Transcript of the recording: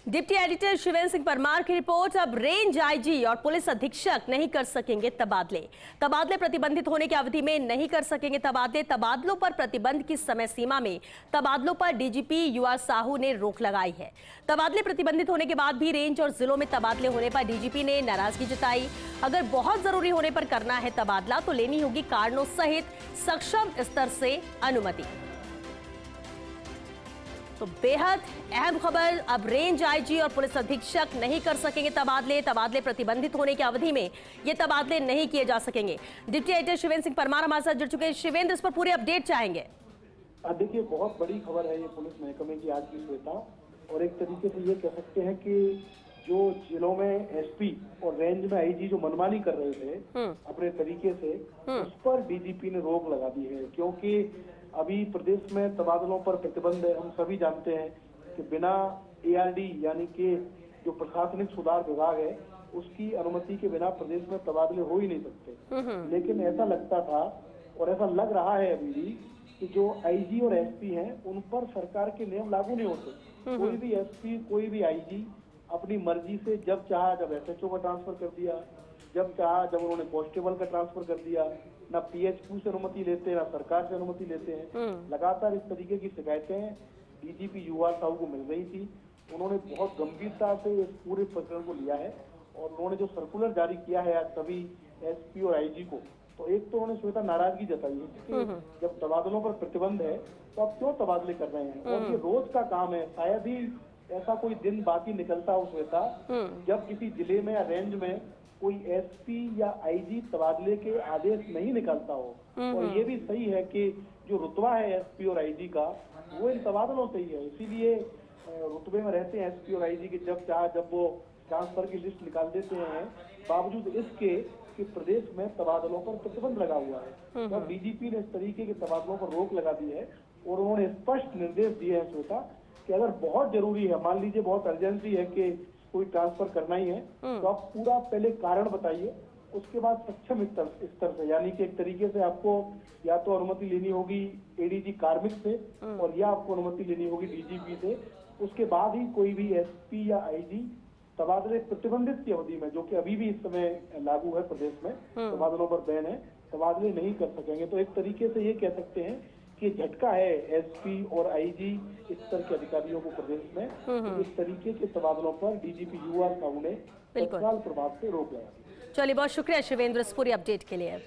Deputy editor Shivendra Singh Parmar की report. अब range IG और पुलिस अधीक्षक नहीं कर सकेंगे तबादले प्रतिबंधित होने की अवधि में नहीं कर सकेंगे तबादलों पर प्रतिबंध की समय सीमा में तबादलों पर डीजीपी युवा साहू ने रोक लगाई है। तबादले प्रतिबंधित होने के बाद भी रेंज और जिलों में तबादले होने पर डीजीपी ने नाराजगी जताई। अगर बहुत जरूरी होने पर करना है तबादला तो लेनी होगी कारणों सहित सक्षम स्तर से अनुमति। तो बेहद अहम खबर, अब रेंज आईजी और पुलिस अधीक्षक नहीं कर सकेंगे तबादले प्रतिबंधित होने की अवधि में ये तबादले नहीं किए जा सकेंगे। डिप्टी एडिटर शिवेंद्र सिंह परमार हमारे साथ जुड़ चुके हैं। शिवेंद्र, इस पर पूरी अपडेट चाहेंगे। देखिए, बहुत बड़ी खबर है ये पुलिस महकमे की आज की श्वेता, और एक तरीके से ये कह सकते हैं कि जो जिलों में एसपी और रेंज में आईजी जो मनमानी कर रहे थे अपने तरीके से, उस पर डीजीपी ने रोक लगा दी है। क्योंकि अभी प्रदेश में तबादलों पर प्रतिबंध है। हम सभी जानते हैं कि बिना एआरडी यानी कि जो प्रशासनिक सुधार विभाग है उसकी अनुमति के बिना प्रदेश में तबादले हो ही नहीं सकते। लेकिन ऐसा लगता था और ऐसा लग रहा है अभी भी कि जो आईजी और एसपी हैं उन पर सरकार के नियम लागू नहीं होते। कोई भी एसपी, कोई भी आईजी अपनी मर्जी से जब चाहा जब एसएचओ का ट्रांसफर कर दिया, जब चाहा जब उन्होंने कांस्टेबल का ट्रांसफर कर दिया, ना पीएचक्यू से अनुमति लेते हैं ना सरकार से अनुमति लेते हैं। लगातार इस तरीके की शिकायतें डीजीपी युवा साहू को मिल रही थी। उन्होंने बहुत गंभीरता से इस पूरे प्रकरण को लिया है और उन्होंने जो सर्कुलर जारी किया है आज सभी एसपी और आईजी को, तो एक तो उन्होंने श्वेता नाराजगी जताई है कि जब तबादलों पर प्रतिबंध है तो आप क्यों तबादले कर रहे हैं, और ये रोज का काम है। शायद ही ऐसा कोई दिन बाकी निकलता हो श्वेता जब किसी जिले में या रेंज में कोई एसपी या आईजी तबादले के आदेश नहीं निकालता हो। और ये भी सही है कि जो रुतबा है एसपी और आईजी का वो इन तबादलों से ही है। इसीलिए रुतबे में रहते हैं एसपी और आईजी के, जब चाहे जब वो ट्रांसफर की लिस्ट निकाल देते हैं, बावजूद इसके कि प्रदेश में तबादलों पर प्रतिबंध लगा हुआ है। तो डीजीपी ने इस तरीके के तबादलों पर रोक लगा दी है और उन्होंने स्पष्ट निर्देश दिए हैं श्वेता कि अगर बहुत जरूरी है, मान लीजिए बहुत अर्जेंसी है कि कोई ट्रांसफर करना ही है, तो आप पूरा पहले कारण बताइए, उसके बाद सक्षम स्तर से, यानी कि एक तरीके से आपको या तो अनुमति लेनी होगी एडीजी कार्मिक से और या आपको अनुमति लेनी होगी डीजीपी से। उसके बाद ही कोई भी एसपी या आईजी तबादले प्रतिबंधित की अवधि में, जो कि अभी भी इस समय लागू है प्रदेश में, तबादलों पर बैन है, तबादले नहीं कर सकेंगे। तो एक तरीके से ये कह सकते हैं कि झटका है एसपी और आईजी स्तर के अधिकारियों को प्रदेश में। तो इस तरीके के तबादलों पर डीजीपी युवा साहू ने तत्काल प्रभाव से रोक लगा दी। चलिए, बहुत शुक्रिया शिवेंद्र इस पूरी अपडेट के लिए।